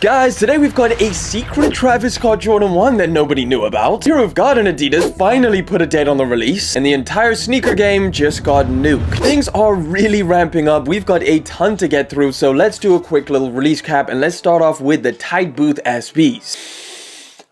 Guys, today we've got a secret Travis Scott Jordan 1 that nobody knew about. Hero of God and Adidas finally put a date on the release, and the entire sneaker game just got nuked. Things are really ramping up. We've got a ton to get through, so let's do a quick little release cap, and let's start off with the Tight Booth SBs.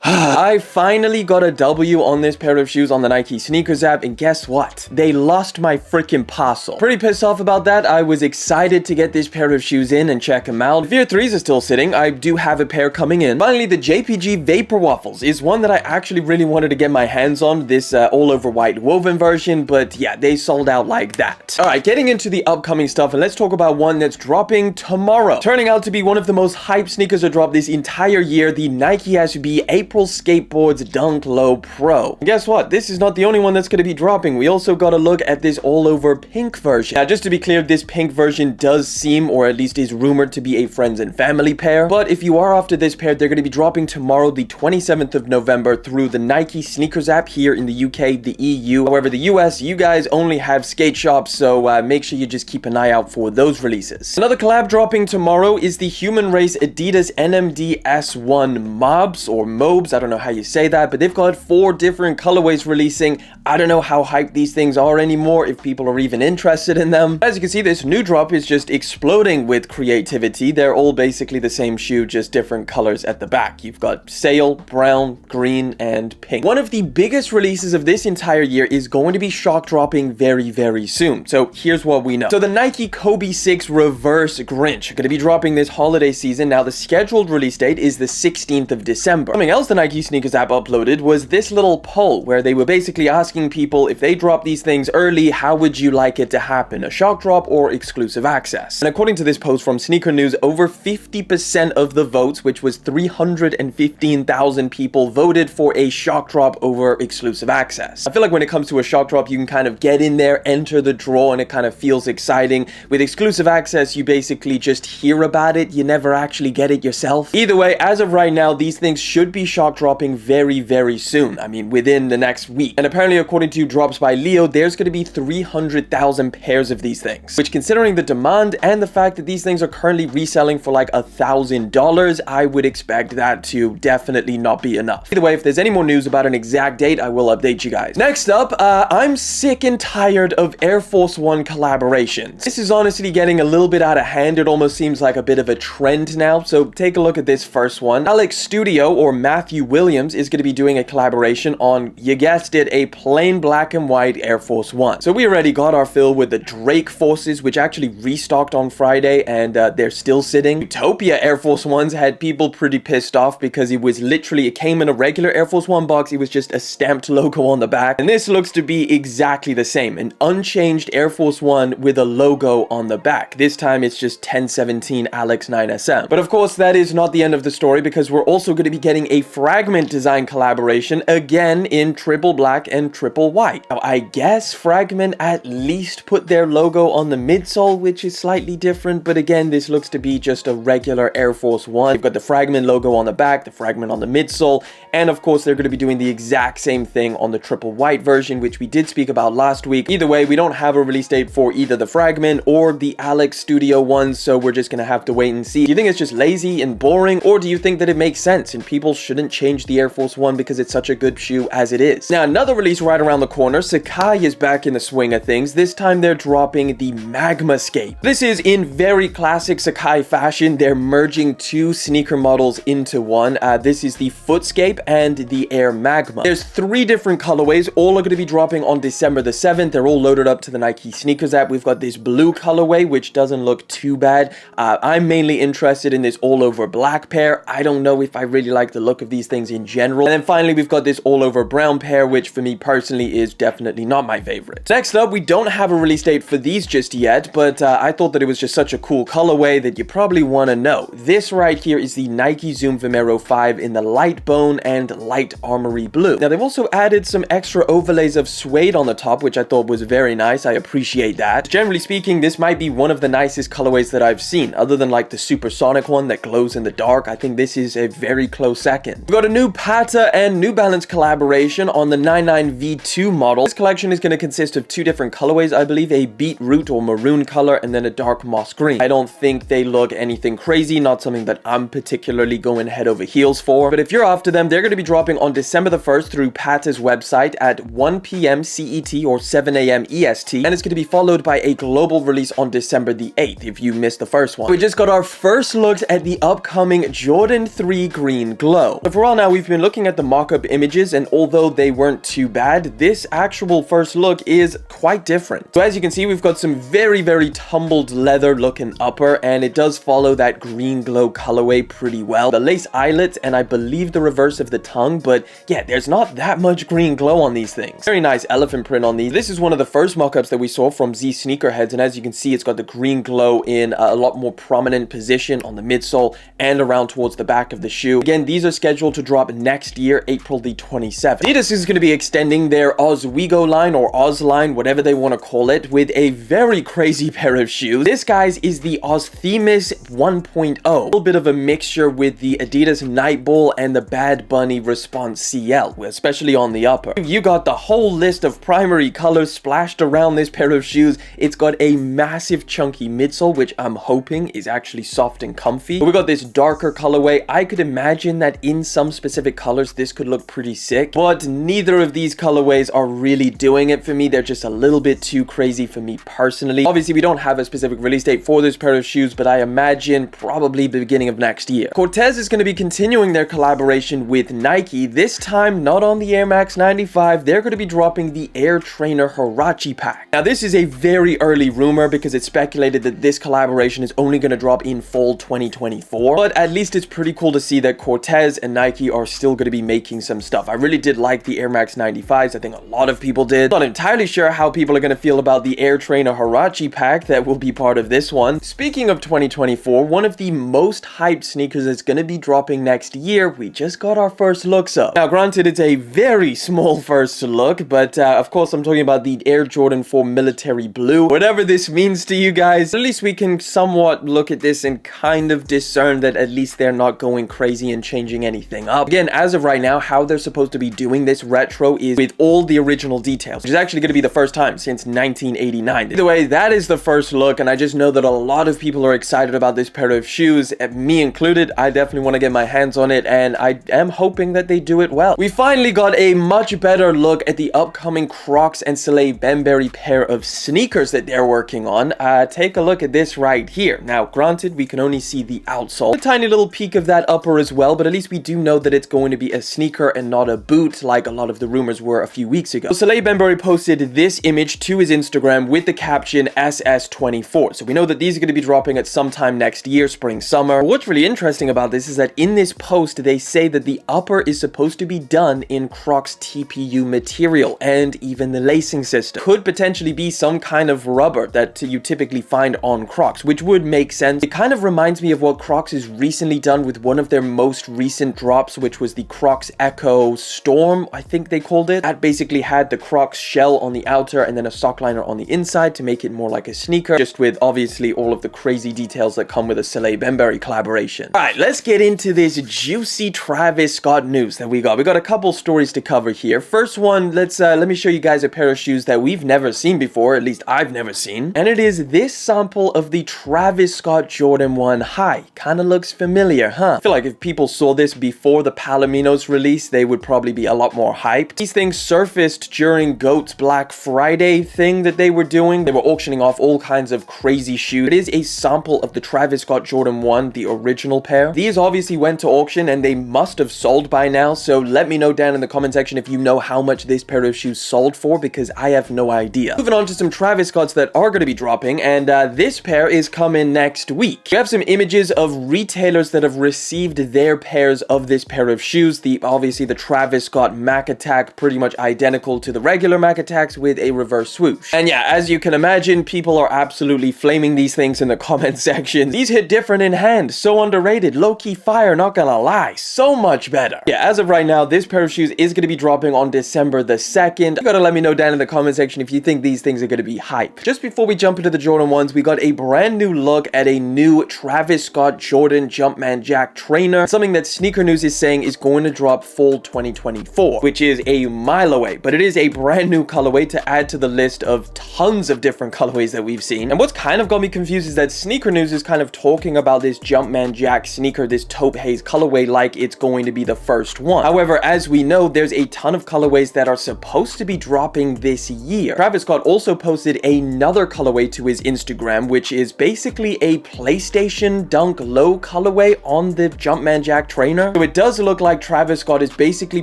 I finally got a W on this pair of shoes on the Nike sneakers app, and guess what? They lost my freaking parcel. Pretty pissed off about that. I was excited to get this pair of shoes in and check them out. Veer 3s are still sitting. I do have a pair coming in. Finally, the JPG Vapor Waffles is one that I actually really wanted to get my hands on, this all over white woven version, but yeah, they sold out like that. All right, getting into the upcoming stuff, and let's talk about one that's dropping tomorrow. Turning out to be one of the most hyped sneakers to drop this entire year, the Nike SB April Skateboards Dunk Low Pro. And guess what? This is not the only one that's going to be dropping. We also got a look at this all over pink version. Now, just to be clear, this pink version does seem, or at least is rumored to be, a friends and family pair. But if you are after this pair, they're going to be dropping tomorrow, the 27th of November, through the Nike sneakers app here in the UK, the EU. However, the US, you guys only have skate shops, so make sure you just keep an eye out for those releases. Another collab dropping tomorrow is the Human Race Adidas NMD S1 Mobs, or Mobs, I don't know how you say that, but they've got 4 different colorways releasing. I don't know how hyped these things are anymore, if people are even interested in them. As you can see, this new drop is just exploding with creativity. They're all basically the same shoe, just different colors at the back. You've got sail, brown, green, and pink. One of the biggest releases of this entire year is going to be shock dropping very, very soon. So here's what we know. So the Nike Kobe 6 Reverse Grinch are going to be dropping this holiday season. Now, the scheduled release date is the 16th of December. Something else the Nike sneakers app uploaded was this little poll where they were basically asking people, if they drop these things early, how would you like it to happen? A shock drop or exclusive access? And according to this post from Sneaker News, over 50% of the votes, which was 315,000 people, voted for a shock drop over exclusive access. I feel like when it comes to a shock drop, you can kind of get in there, enter the draw, and it kind of feels exciting. With exclusive access, you basically just hear about it. You never actually get it yourself. Either way, as of right now, these things should be shock dropping very, very soon. I mean, within the next week. And apparently, according to Drops by Leo, there's going to be 300,000 pairs of these things, which, considering the demand and the fact that these things are currently reselling for like $1,000, I would expect that to definitely not be enough. Either way, if there's any more news about an exact date, I will update you guys. Next up, I'm sick and tired of Air Force One collaborations. This is honestly getting a little bit out of hand. It almost seems like a bit of a trend now. So take a look at this first one. Alex Studio, or Matthew Williams, is going to be doing a collaboration on, you guessed it, a plain black and white Air Force One. So we already got our fill with the Drake Forces, which actually restocked on Friday, and they're still sitting. Utopia Air Force Ones had people pretty pissed off because it came in a regular Air Force One box. It was just a stamped logo on the back. And this looks to be exactly the same, an unchanged Air Force One with a logo on the back. This time it's just 1017 Alex 9SM. But of course, that is not the end of the story, because we're also going to be getting a Fragment design collaboration, again in triple black and triple white. Now, I guess Fragment at least put their logo on the midsole, which is slightly different, but again, this looks to be just a regular Air Force One. You've got the Fragment logo on the back, the Fragment on the midsole, and of course, they're going to be doing the exact same thing on the triple white version, which we did speak about last week. Either way, we don't have a release date for either the Fragment or the Alex Studio ones, so we're just going to have to wait and see. Do you think it's just lazy and boring, or do you think that it makes sense and people shouldn't change the Air Force One because it's such a good shoe as it is? Now, another release right around the corner, Sacai is back in the swing of things. This time they're dropping the Magmascape. This is in very classic Sacai fashion. They're merging 2 sneaker models into one. This is the Footscape and the Air Magma. There's 3 different colorways. All are going to be dropping on December the 7th. They're all loaded up to the Nike sneakers app. We've got this blue colorway, which doesn't look too bad. I'm mainly interested in this all over black pair. I don't know if I really like the look of these things in general. And then finally, we've got this all over brown pair, which for me personally is definitely not my favorite. Next up, we don't have a release date for these just yet, but I thought that it was just such a cool colorway that you probably want to know. This right here is the Nike Zoom Vemero 5 in the light bone and light armory blue. Now, they've also added some extra overlays of suede on the top, which I thought was very nice. I appreciate that. Generally speaking, this might be one of the nicest colorways that I've seen, other than like the supersonic one that glows in the dark. I think this is a very close second. 2nd. We got a new Patta and New Balance collaboration on the 99V2 model. This collection is going to consist of 2 different colorways, I believe, a beetroot or maroon color and then a dark moss green. I don't think they look anything crazy, not something that I'm particularly going head over heels for, but if you're after them, they're going to be dropping on December the 1st through Patta's website at 1 p.m. CET or 7 a.m. EST, and it's going to be followed by a global release on December the 8th if you missed the first one. We just got our first looks at the upcoming Jordan 3 Green Glow. So for all now, we've been looking at the mock-up images, and although they weren't too bad, this actual first look is quite different. So as you can see, we've got some very tumbled leather looking upper, and it does follow that green glow colorway pretty well. The lace eyelets and I believe the reverse of the tongue, but yeah, there's not that much green glow on these things. Very nice elephant print on these. This is one of the first mock-ups that we saw from Z Sneakerheads, and as you can see, it's got the green glow in a lot more prominent position on the midsole and around towards the back of the shoe. Again, these are scheduled to drop next year, April the 27th. Adidas is going to be extending their Oswego line or Oz line, whatever they want to call it, with a very crazy pair of shoes. This, guys, is the Ozthemis 1.0. A little bit of a mixture with the Adidas Nightball and the Bad Bunny Response CL, especially on the upper. You got the whole list of primary colors splashed around this pair of shoes. It's got a massive chunky midsole, which I'm hoping is actually soft and comfy. But we got this darker colorway. I could imagine that in some specific colors, this could look pretty sick, but neither of these colorways are really doing it for me. They're just a little bit too crazy for me personally. Obviously, we don't have a specific release date for this pair of shoes, but I imagine probably the beginning of next year. Corteiz is going to be continuing their collaboration with Nike, this time not on the Air Max 95. They're going to be dropping the Air Trainer Huarache pack. Now, this is a very early rumor because it's speculated that this collaboration is only going to drop in fall 2024, but at least it's pretty cool to see that Corteiz and Nike are still going to be making some stuff. I really did like the Air Max 95s. I think a lot of people did. Not entirely sure how people are going to feel about the Air Trainer Huarache pack that will be part of this one. Speaking of 2024, one of the most hyped sneakers that's going to be dropping next year, we just got our first looks up. Now, granted, it's a very small first look, but of course, I'm talking about the Air Jordan 4 Military Blue. Whatever this means to you guys, at least we can somewhat look at this and kind of discern that at least they're not going crazy and changing anything up. Again, as of right now, how they're supposed to be doing this retro is with all the original details, which is actually going to be the first time since 1989. Either way, that is the first look, and I just know that a lot of people are excited about this pair of shoes, me included. I definitely want to get my hands on it, and I am hoping that they do it well. We finally got a much better look at the upcoming Crocs and Salehe Bembury pair of sneakers that they're working on. Take a look at this right here. Now, granted, we can only see the outsole. A tiny little peek of that upper as well, but at least we do know that it's going to be a sneaker and not a boot like a lot of the rumors were a few weeks ago. So Salehe Bembury posted this image to his Instagram with the caption SS24. So we know that these are going to be dropping at some time next year, spring, summer. What's really interesting about this is that in this post, they say that the upper is supposed to be done in Crocs TPU material, and even the lacing system could potentially be some kind of rubber that you typically find on Crocs, which would make sense. It kind of reminds me of what Crocs has recently done with one of their most recent drops, which was the Crocs Echo Storm, I think they called it. That basically had the Crocs shell on the outer and then a sock liner on the inside to make it more like a sneaker, just with obviously all of the crazy details that come with a Salehe Bembury collaboration. All right, let's get into this juicy Travis Scott news that we got. We got a couple stories to cover here. First one, let me show you guys a pair of shoes that we've never seen before, at least I've never seen, and it is this sample of the Travis Scott Jordan 1 High. Kind of looks familiar, huh? I feel like if people saw this before the Palominos release, they would probably be a lot more hyped. These things surfaced during GOAT's Black Friday thing that they were doing. They were auctioning off all kinds of crazy shoes. It is a sample of the Travis Scott Jordan 1, the original pair. These obviously went to auction and they must have sold by now, so let me know down in the comment section if you know how much this pair of shoes sold for, because I have no idea. Moving on to some Travis Scotts that are going to be dropping, and this pair is coming next week. We have some images of retailers that have received their pairs of this pair of shoes. Obviously the Travis Scott Mac Attack, pretty much identical to the regular Mac Attacks with a reverse swoosh. And yeah, as you can imagine, people are absolutely flaming these things in the comment section. These hit different in hand, so underrated, low-key fire, not gonna lie, so much better. Yeah, as of right now, this pair of shoes is going to be dropping on December the 2nd. You gotta let me know down in the comment section if you think these things are going to be hype. Just before we jump into the Jordan 1s, we got a brand new look at a new Travis Scott Jordan Jumpman Jack trainer, something that Sneaker News is saying is going to drop fall 2024, which is a mile away, but it is a brand new colorway to add to the list of tons of different colorways that we've seen. And what's kind of got me confused is that Sneaker News is kind of talking about this Jumpman Jack sneaker, this taupe haze colorway, like it's going to be the first one. However, as we know, there's a ton of colorways that are supposed to be dropping this year. Travis Scott also posted another colorway to his Instagram, which is basically a PlayStation Dunk Low colorway on the Jumpman Jack trainer. So it does look like Travis Scott is basically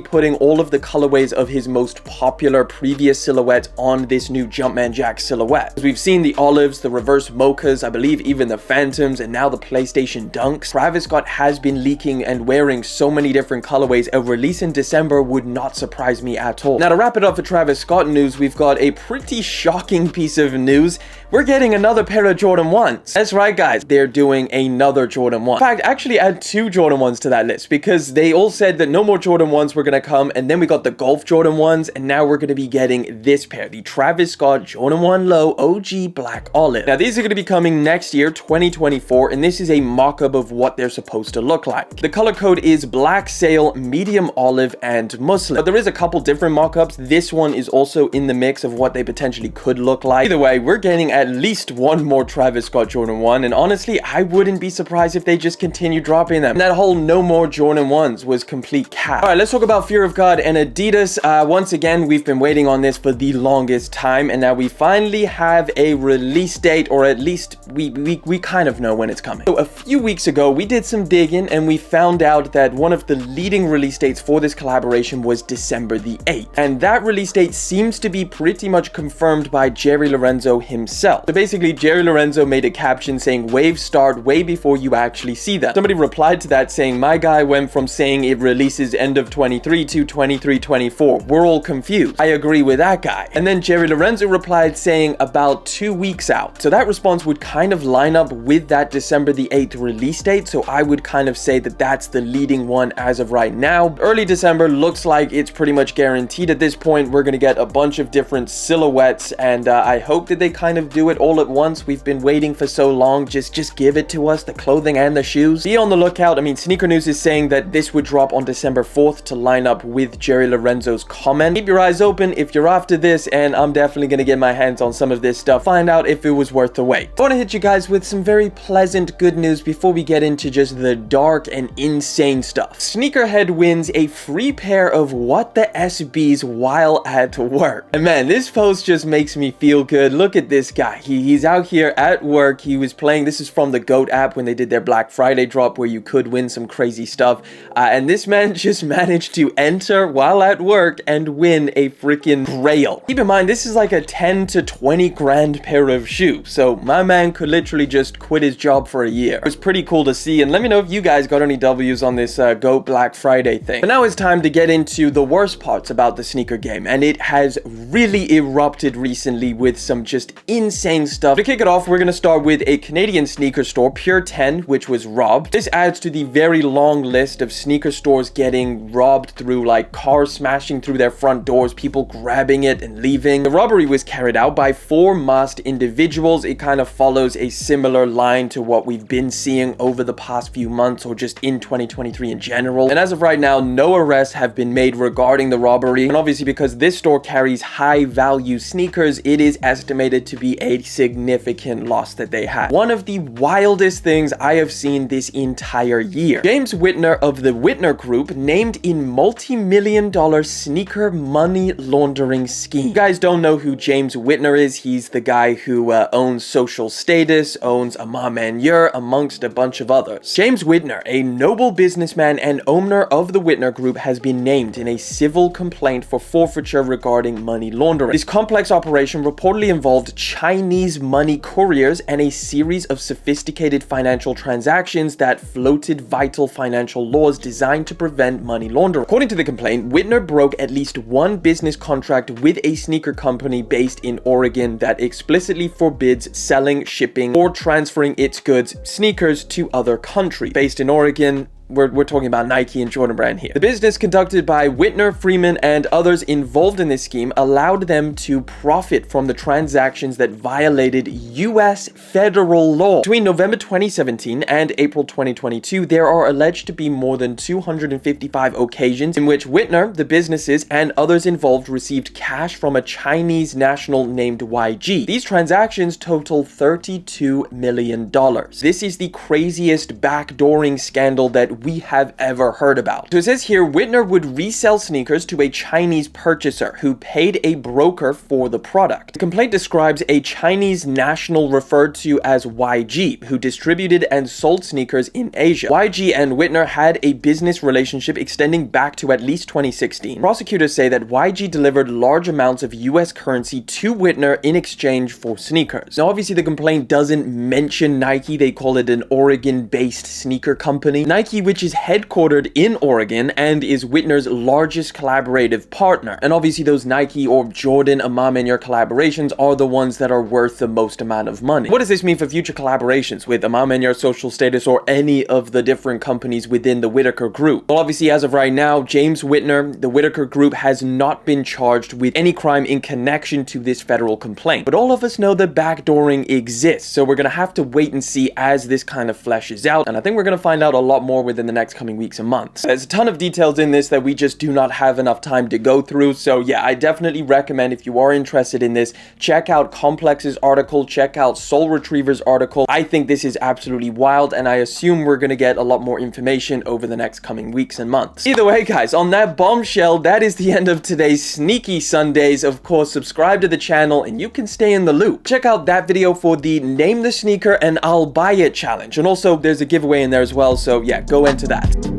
putting all of the colorways of his most popular previous silhouettes on this new Jumpman Jack silhouette. We've seen the olives, the reverse mochas, I believe even the phantoms, and now the PlayStation Dunks. Travis Scott has been leaking and wearing so many different colorways. A release in December would not surprise me at all. Now, to wrap it up for Travis Scott news, we've got a pretty shocking piece of news. We're getting another pair of Jordan 1s. That's right, guys. They're doing another Jordan 1. In fact, actually add 2 Jordan 1s to that list, because they all said that no more Jordan 1s were going to come, and then we got the Golf Jordan 1s, and now we're going to be getting this pair, the Travis Scott Jordan 1 Low OG Black Olive. Now, these are going to be coming next year, 2024, and this is a mock-up of what they're supposed to look like. The color code is Black Sail, Medium Olive, and Muslin. But there is a couple different mock-ups. This one is also in the mix of what they potentially could look like. Either way, we're getting at least one more Travis Scott Jordan 1, and honestly, I wouldn't be surprised if they just continue dropping them. And that whole no more Jordan 1s was complete cap. All right, let's talk about Fear of God and Adidas. Once again, we've been waiting on this for the longest time, and now we finally have a release date, or at least we kind of know when it's coming. So a few weeks ago, we did some digging, and we found out that one of the leading release dates for this collaboration was December the 8th. And that release date seems to be pretty much confirmed by Jerry Lorenzo himself. So basically, Jerry Lorenzo made a caption saying waves start way before you actually see them. Somebody replied to that saying, my guy went from saying it releases end of 23 to 23-24. We're all confused. I agree with that guy. And then Jerry Lorenzo replied saying about 2 weeks out. So that response would kind of line up with that December the 8th release date. So I would kind of say that that's the leading one as of right now. Early December looks like it's pretty much guaranteed at this point. We're going to get a bunch of different silhouettes, and I hope that they kind of do it all at once. We've been waiting for so long. Just give it to us, the clothing and the shoes. Be on the lookout. I mean, Sneaker News is saying that this would drop on December 4th to line up with Jerry Lorenzo's comment. Keep your eyes open if you're after this, and I'm definitely going to get my hands on some of this stuff, find out if it was worth the wait. I want to hit you guys with some very pleasant good news before we get into just the dark and insane stuff. Sneakerhead wins a free pair of What the SBs while at work. And man, this post just makes me feel good. Look at this guy. He's out here at work. He was playing, this is from the GOAT app when they did their Black Friday drop where you could win some crazy stuff. And this man just managed to enter while at work and win a freaking grail. Keep in mind, this is like a 10 to 20 grand pair of shoes. So my man could literally just quit his job for a year. It was pretty cool to see. And let me know if you guys got any W's on this GOAT Black Friday thing. But now it's time to get into the worst parts about the sneaker game. And it has really erupted recently with some just insane stuff. To kick it off, we're going to start with a Canadian sneaker store, Pure 10, which was robbed. This adds to the very long list of sneaker stores getting robbed through like cars smashing through their front doors, people grabbing it and leaving. The robbery was carried out by 4 masked individuals. It kind of follows a similar line to what we've been seeing over the past few months or just in 2023 in general. And as of right now, no arrests have been made regarding the robbery. And obviously because this store carries high value sneakers, it is estimated to be a significant loss that they had. One of the wildest things I have seen this entire year. James Whitner of the Whitner Group named in multi-million-dollar sneaker money laundering scheme. You guys don't know who James Whitner is. He's the guy who owns Social Status, owns Ama Manure, amongst a bunch of others. James Whitner, a noble businessman and owner of the Whitner Group, has been named in a civil complaint for forfeiture regarding money laundering. This complex operation reportedly involved Chinese money couriers and a series of sophisticated financial transactions that floated vital financial laws designed to prevent money laundering. According to the complaint, Whitner broke at least one business contract with a sneaker company based in Oregon that explicitly forbids selling, shipping, or transferring its goods, sneakers, to other countries. Based in Oregon, we're talking about Nike and Jordan Brand here. The business conducted by Whitner, Freeman, and others involved in this scheme allowed them to profit from the transactions that violated U.S. federal law. Between November 2017 and April 2022, there are alleged to be more than 255 occasions in which Whitner, the businesses, and others involved received cash from a Chinese national named YG. These transactions total $32 million. This is the craziest backdooring scandal that we have ever heard about. So it says here, Whitner would resell sneakers to a Chinese purchaser who paid a broker for the product. The complaint describes a Chinese national referred to as YG, who distributed and sold sneakers in Asia. YG and Whitner had a business relationship extending back to at least 2016. Prosecutors say that YG delivered large amounts of US currency to Whitner in exchange for sneakers. Now, obviously, the complaint doesn't mention Nike. They call it an Oregon-based sneaker company. Nike, which is headquartered in Oregon and is Whitner's largest collaborative partner. And obviously those Nike or Jordan Amamenyar collaborations are the ones that are worth the most amount of money. What does this mean for future collaborations with Amamenyar, Social Status, or any of the different companies within the Whitaker Group? Well, obviously, as of right now, James Whitner, the Whitaker Group, has not been charged with any crime in connection to this federal complaint. But all of us know that backdooring exists, so we're gonna have to wait and see as this kind of fleshes out, and I think we're gonna find out a lot more within the next coming weeks and months. There's a ton of details in this that we just do not have enough time to go through, so yeah, I definitely recommend, if you are interested in this, check out Complex's article, check out Soul Retriever's article. I think this is absolutely wild, and I assume we're gonna get a lot more information over the next coming weeks and months. Either way, guys, on that bombshell, that is the end of today's Sneaky Sundays. Of course, subscribe to the channel and you can stay in the loop. Check out that video for the Name the Sneaker and I'll Buy It challenge, and also there's a giveaway in there as well, so yeah, go into that.